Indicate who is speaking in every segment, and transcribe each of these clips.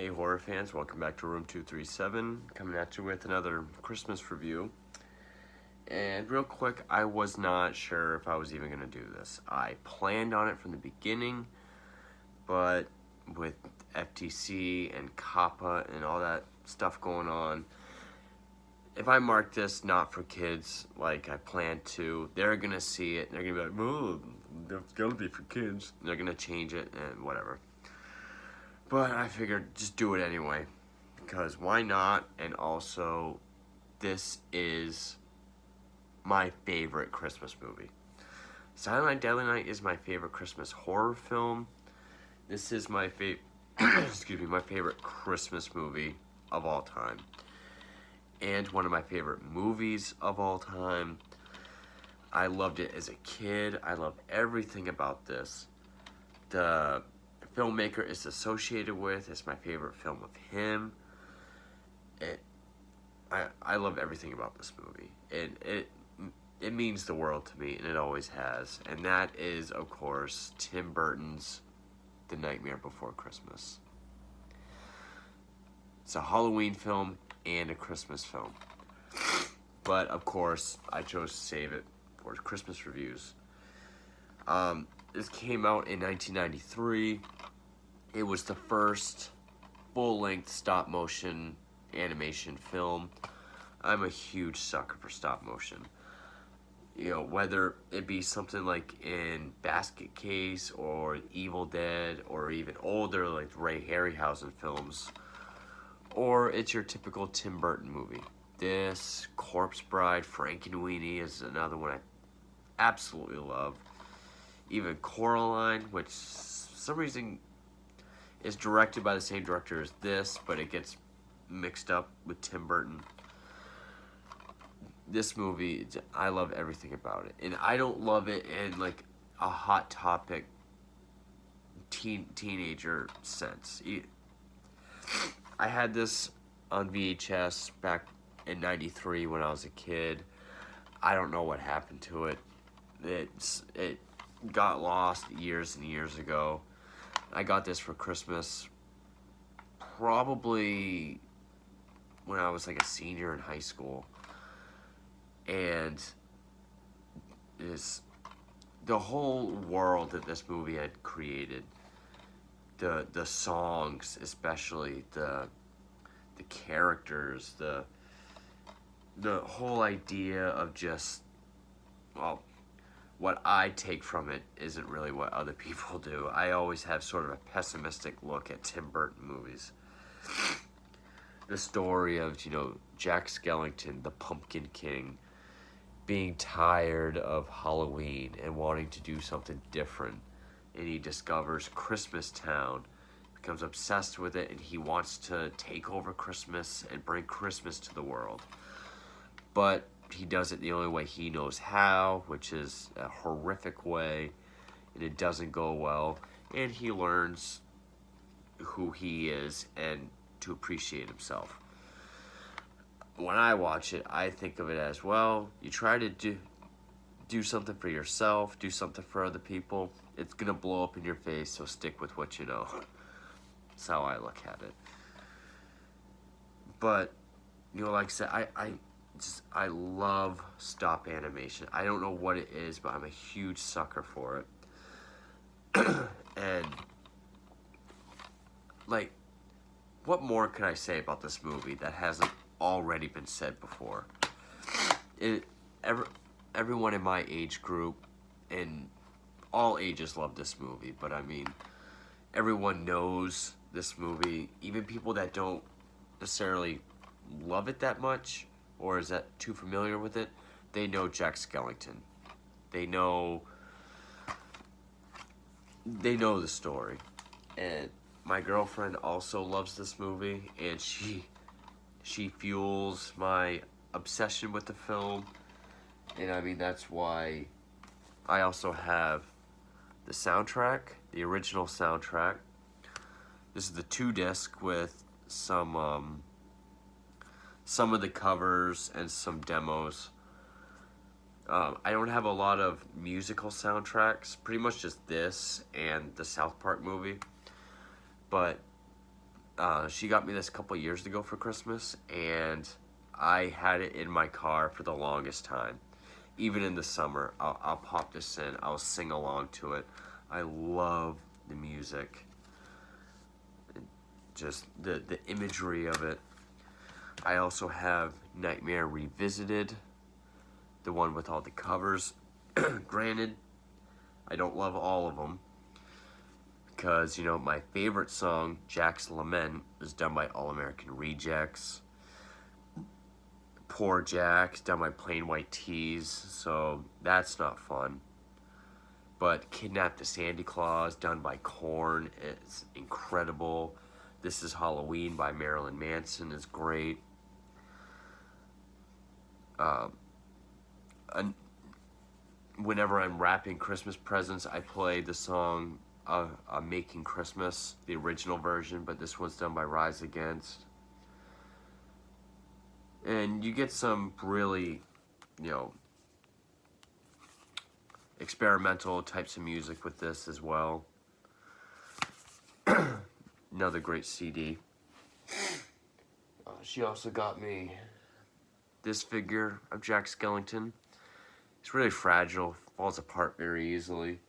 Speaker 1: Hey horror fans, welcome back to Room 237, coming at you with another Christmas review. And real quick, I was not sure if I was even going to do this. I planned on it from the beginning, but with FTC and COPPA and all that stuff going on, if I mark this not for kids like I planned to, they're going to see it and they're going to be like, oh, that's going to be for kids. And they're going to change it and whatever. But I figured just do it anyway, because why not? And also, this is my favorite Christmas movie. Silent Night, Deadly Night is my favorite Christmas horror film. This is my my favorite Christmas movie of all time. And one of my favorite movies of all time. I loved it as a kid. I love everything about this. The filmmaker is associated with. It's my favorite film of him. I love everything about this movie, and it means the world to me, and it always has. And that is, of course, Tim Burton's The Nightmare Before Christmas. It's a Halloween film and a Christmas film, but of course I chose to save it for Christmas reviews. This came out in 1993. It was the first full-length stop-motion animation film. I'm a huge sucker for stop-motion. You know, whether it be something like in Basket Case or Evil Dead or even older like Ray Harryhausen films, or it's your typical Tim Burton movie. This, Corpse Bride, Frankenweenie is another one I absolutely love. Even Coraline, which for some reason is directed by the same director as this, but it gets mixed up with Tim Burton. This movie, I love everything about it. And I don't love it in like a hot topic teenager sense. I had this on VHS back in 93 when I was a kid. I don't know what happened to it. It got lost years and years ago. I got this for Christmas probably when I was like a senior in high school. And the whole world that this movie had created, the songs especially, the characters, the whole idea of just, well, what I take from it isn't really what other people do. I always have sort of a pessimistic look at Tim Burton movies. The story of, Jack Skellington, the Pumpkin King, being tired of Halloween and wanting to do something different. And he discovers Christmas Town, becomes obsessed with it, and he wants to take over Christmas and bring Christmas to the world. But he does it the only way he knows how, which is a horrific way, and it doesn't go well. And he learns who he is and to appreciate himself. When I watch it, I think of it as, well, you try to do something for yourself, do something for other people, it's going to blow up in your face, so stick with what you know. That's how I look at it. But, like I said, I love stop animation. I don't know what it is, but I'm a huge sucker for it. And, like, what more could I say about this movie that hasn't already been said before? Everyone in my age group, and all ages, love this movie, but I mean, everyone knows this movie. Even people that don't necessarily love it that much, or is that too familiar with it, they know Jack Skellington. They know the story. And my girlfriend also loves this movie, and she fuels my obsession with the film. And I mean, that's why I also have the soundtrack, the original soundtrack. This is the 2-disc with some of the covers and some demos. I don't have a lot of musical soundtracks, pretty much just this and the South Park movie. But She got me this a couple years ago for Christmas, and I had it in my car for the longest time. Even in the summer, I'll pop this in. I'll sing along to it. I love the music, just the imagery of it. I also have Nightmare Revisited, the one with all the covers. Granted, I don't love all of them, because, you know, my favorite song, Jack's Lament, is done by All American Rejects. Poor Jack's done by Plain White T's, so that's not fun. But Kidnap the Sandy Claus, done by Korn, is incredible. This Is Halloween by Marilyn Manson is great. Whenever I'm wrapping Christmas presents, I play the song Making Christmas, the original version, but this one's done by Rise Against. And you get some really, you know, experimental types of music with this as well. Another great CD. She also got me this figure of Jack Skellington. It's really fragile, falls apart very easily.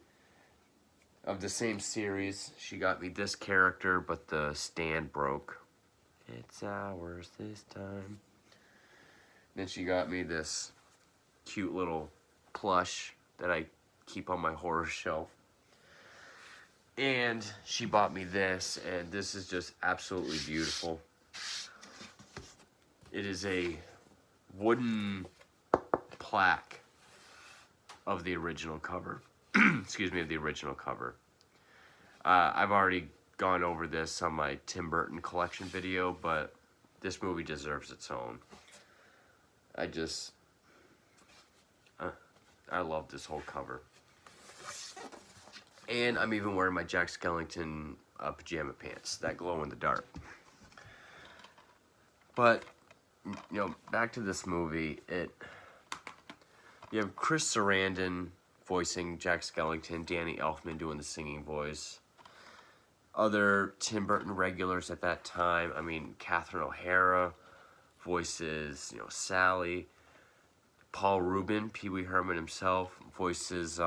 Speaker 1: Of the same series, she got me this character, but the stand broke. It's ours this time. Then she got me this cute little plush that I keep on my horror shelf. And she bought me this, and this is just absolutely beautiful. It is a wooden plaque of the original cover. Excuse me, of the original cover. I've already gone over this on my Tim Burton collection video, but this movie deserves its own. I love this whole cover. And I'm even wearing my Jack Skellington pajama pants that glow in the dark. But, you know, back to this movie, you have Chris Sarandon voicing Jack Skellington, Danny Elfman doing the singing voice. Other Tim Burton regulars at that time, I mean, Catherine O'Hara voices, you know, Sally. Paul Rubin, Pee Wee Herman himself, voices,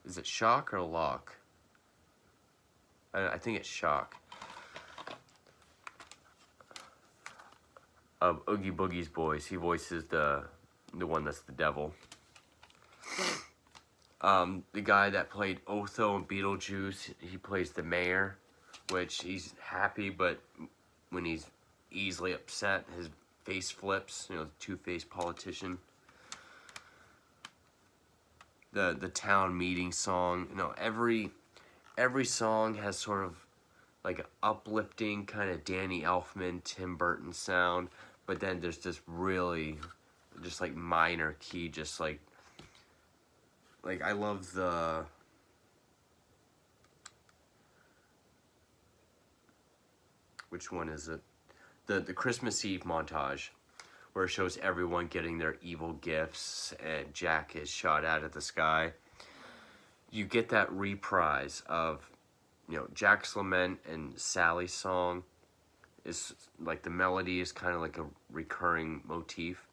Speaker 1: is it Shock or Lock? I think it's Shock. Oogie Boogie's boys, he voices the one that's the devil. The guy that played Otho in Beetlejuice, he plays the mayor, which he's happy, but when he's easily upset, his face flips, you know, two-faced politician. The town meeting song, you know, every song has sort of like an uplifting kind of Danny Elfman, Tim Burton sound, but then there's this really just like minor key, just like I love which one is it? The Christmas Eve montage, where it shows everyone getting their evil gifts and Jack is shot out of the sky. You get that reprise of, you know, Jack's Lament and Sally's song. Is like the melody is kind of like a recurring motif.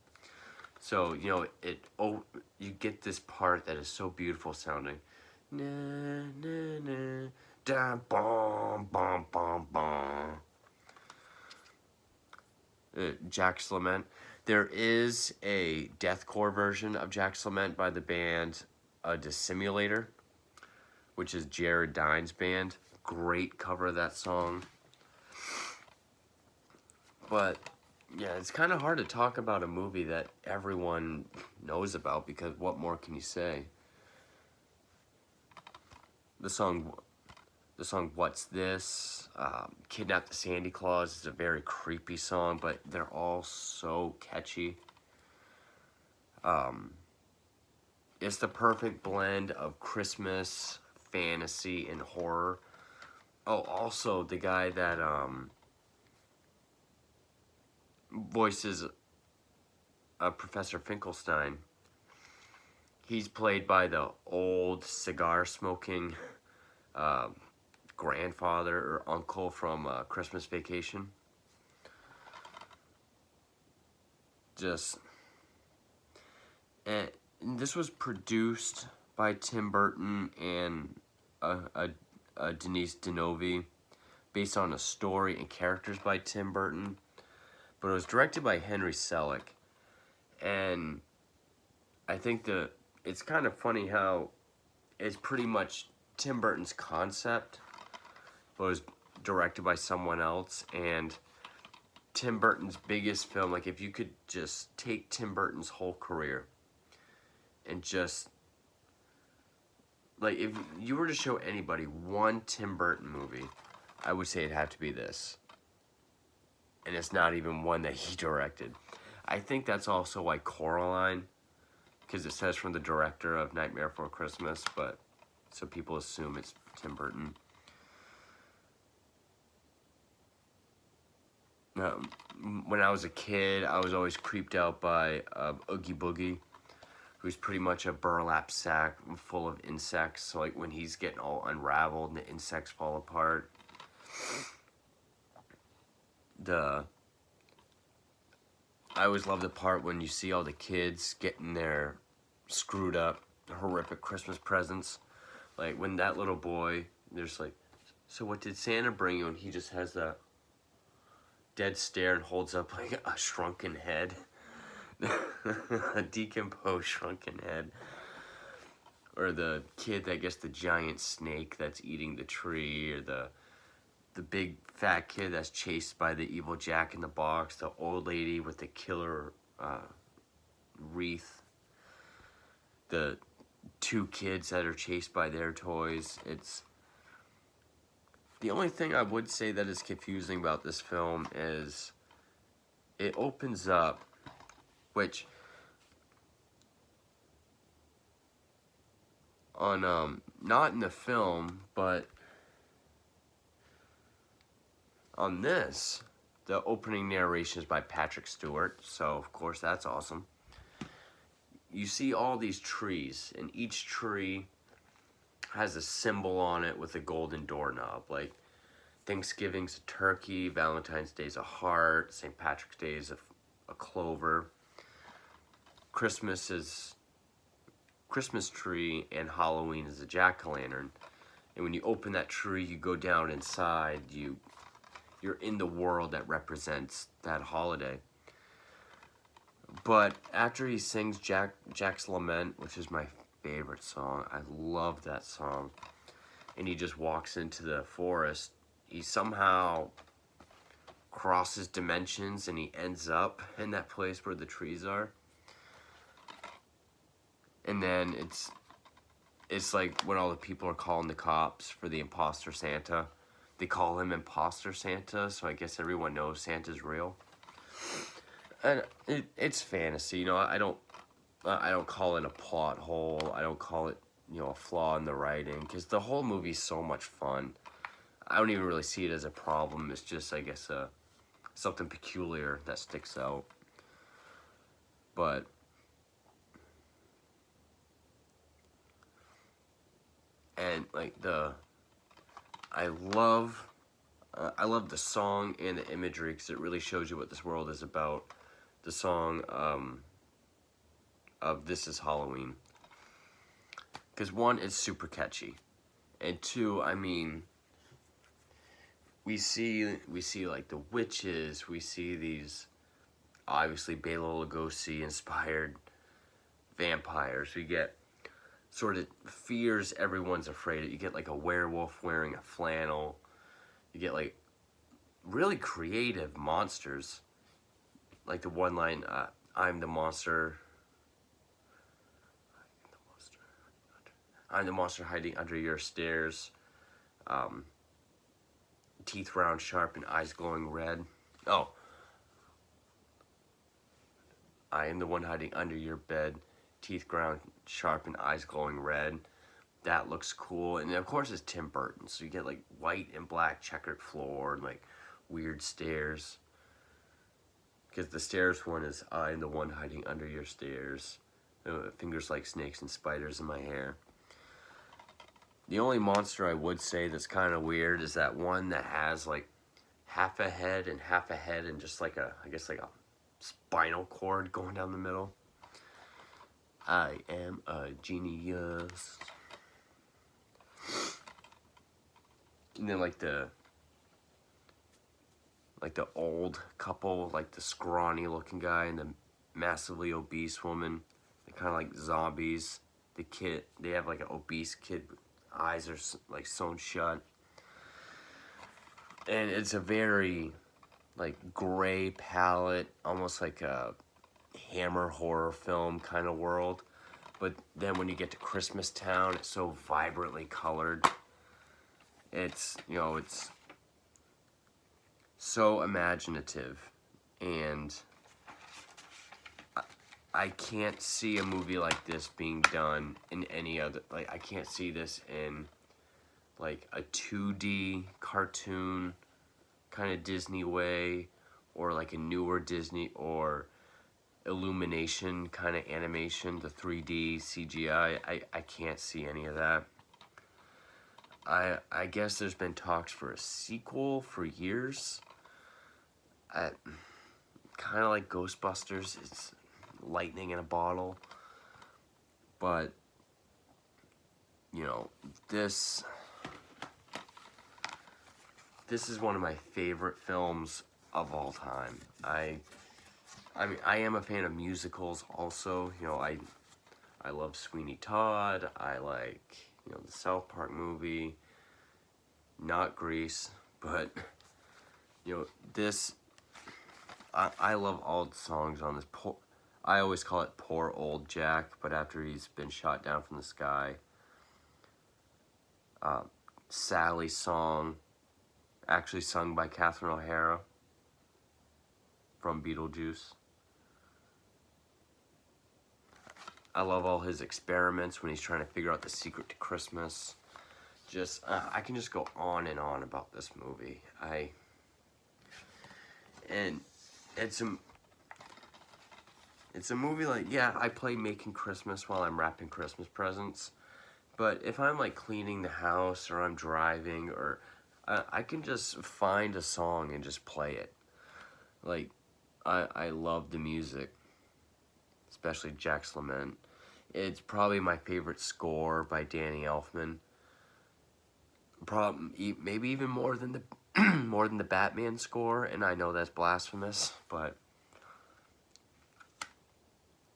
Speaker 1: So, you know, you get this part that is so beautiful sounding. Na na na da bom bom bom bom. Jack's Lament. There is a deathcore version of Jack's Lament by the band Dissimulator, which is Jared Dines' band. Great cover of that song. But, yeah, it's kind of hard to talk about a movie that everyone knows about, because what more can you say? The song What's This? Kidnap the Sandy Claus is a very creepy song, but they're all so catchy. It's the perfect blend of Christmas, fantasy, and horror. Oh, also, the guy that voices Professor Finkelstein, he's played by the old cigar-smoking grandfather or uncle from Christmas Vacation. Just, and this was produced by Tim Burton and Denise Denovi, based on a story and characters by Tim Burton, but it was directed by Henry Selick. And I think it's kind of funny how it's pretty much Tim Burton's concept, but it was directed by someone else. And Tim Burton's biggest film, like if you could just take Tim Burton's whole career and just, like if you were to show anybody one Tim Burton movie, I would say it'd have to be this. And it's not even one that he directed. I think that's also why Coraline, because it says from the director of Nightmare Before Christmas, but so people assume it's Tim Burton. When I was a kid, I was always creeped out by Oogie Boogie, who's pretty much a burlap sack full of insects. So like when he's getting all unraveled and the insects fall apart. I always love the part when you see all the kids getting their screwed up, horrific Christmas presents. Like when that little boy, there's like, so what did Santa bring you? And he just has that dead stare and holds up like a shrunken head. A decomposed shrunken head. Or the kid that gets the giant snake that's eating the tree, or the big fat kid that's chased by the evil Jack in the Box, the old lady with the killer wreath, the two kids that are chased by their toys. It's the only thing I would say that is confusing about this film is it opens up, which on not in the film, but on this, the opening narration is by Patrick Stewart, so of course that's awesome. You see all these trees, and each tree has a symbol on it with a golden doorknob. Like Thanksgiving's a turkey, Valentine's Day's a heart, St. Patrick's Day is a clover, Christmas is Christmas tree, and Halloween is a jack-o'-lantern. And when you open that tree, you go down inside, you're in the world that represents that holiday. But after he sings Jack's Lament, which is my favorite song, I love that song, and he just walks into the forest, he somehow crosses dimensions and he ends up in that place where the trees are. And then it's like when all the people are calling the cops for the imposter Santa. They call him Imposter Santa, so I guess everyone knows Santa's real. And it's fantasy, you know. I don't call it a plot hole. I don't call it, you know, a flaw in the writing, because the whole movie's so much fun. I don't even really see it as a problem. It's just, I guess, something peculiar that sticks out. But and like I love the song and the imagery, because it really shows you what this world is about. The song of This Is Halloween, because one, it's super catchy, and two, I mean, we see like the witches, we see these obviously Bela Lugosi inspired vampires, we get sort of fears everyone's afraid of. You get like a werewolf wearing a flannel, you get like really creative monsters, like the one line, I'm the monster hiding under your stairs, teeth round sharp and eyes glowing red. Oh, I am the one hiding under your bed, teeth ground sharp and eyes glowing red. That looks cool. And of course it's Tim Burton, so you get like white and black checkered floor and like weird stairs, because the stairs one is I am the one hiding under your stairs, fingers like snakes and spiders in my hair. The only monster I would say that's kind of weird is that one that has like half a head and just like a, I guess like a spinal cord going down the middle. I am a genius. And then like the old couple, like the scrawny looking guy and the massively obese woman, they're kind of like zombies. The kid, they have like an obese kid, eyes are like sewn shut. And it's a very like gray palette, almost like a Hammer horror film kind of world. But then when you get to Christmas Town, it's so vibrantly colored. It's, you know, it's so imaginative, and I can't see a movie like this being done in any other, like, I can't see this in like a 2D cartoon kind of Disney way, or like a newer Disney or Illumination kind of animation, the 3D CGI. I can't see any of that. I guess there's been talks for a sequel for years. Kind of like Ghostbusters, it's lightning in a bottle. But, you know, this is one of my favorite films of all time. I mean, I am a fan of musicals also. You know, I love Sweeney Todd. I like, you know, the South Park movie. Not Grease, but, you know, this, I love all the songs on this. I always call it Poor Old Jack, but after he's been shot down from the sky. Sally's song, actually sung by Catherine O'Hara from Beetlejuice. I love all his experiments when he's trying to figure out the secret to Christmas. Just, I can just go on and on about this movie. And it's a movie like, yeah, I play Making Christmas while I'm wrapping Christmas presents. But if I'm like cleaning the house or I'm driving, or I can just find a song and just play it. Like, I love the music, especially Jack's Lament. It's probably my favorite score by Danny Elfman. Maybe even more than the Batman score, and I know that's blasphemous, but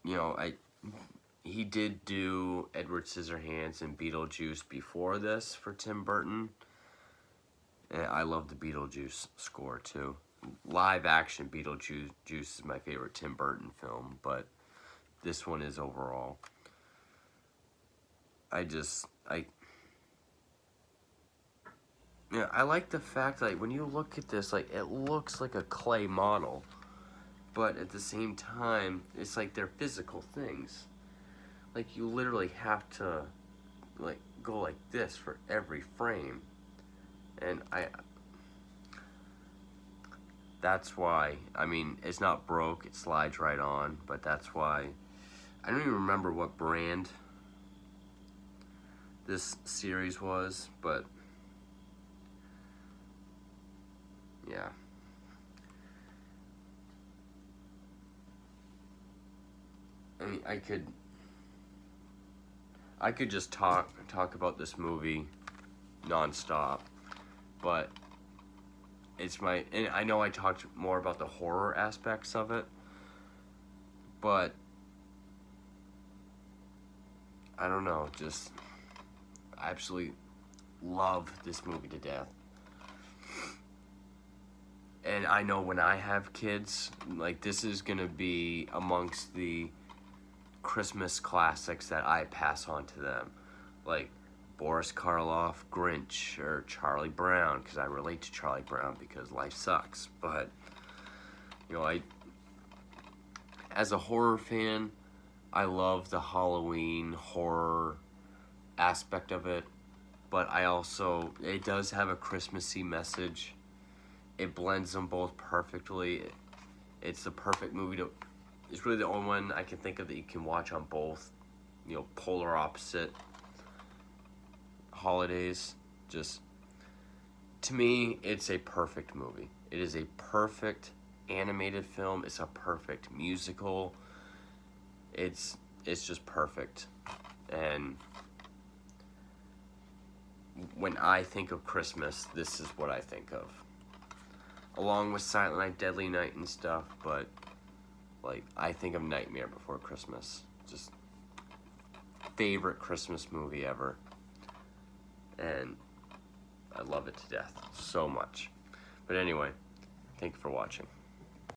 Speaker 1: you know, he did do Edward Scissorhands and Beetlejuice before this for Tim Burton, and I love the Beetlejuice score too. Live action Beetlejuice is my favorite Tim Burton film, but this one is overall. Yeah, I like the fact that, like, when you look at this, like, it looks like a clay model, but at the same time, it's like they're physical things. Like, you literally have to, like, go like this for every frame, and that's why, I mean, it's not broke, it slides right on, but that's why, I don't even remember what brand this series was, but yeah. I mean, I could just talk about this movie nonstop, but and I know I talked more about the horror aspects of it, but I don't know, just I absolutely love this movie to death. And I know when I have kids, like, this is gonna be amongst the Christmas classics that I pass on to them, like Boris Karloff, Grinch, or Charlie Brown, because I relate to Charlie Brown because life sucks. But, you know, as a horror fan, I love the Halloween horror aspect of it, but it does have a Christmassy message. It blends them both perfectly. It's the perfect movie it's really the only one I can think of that you can watch on both, you know, polar opposite holidays. Just, to me, it's a perfect movie. It is a perfect animated film. It's a perfect musical. It's just perfect. And when I think of Christmas, this is what I think of. Along with Silent Night, Deadly Night and stuff, but like, I think of Nightmare Before Christmas. Just favorite Christmas movie ever. And I love it to death so much. But anyway, thank you for watching.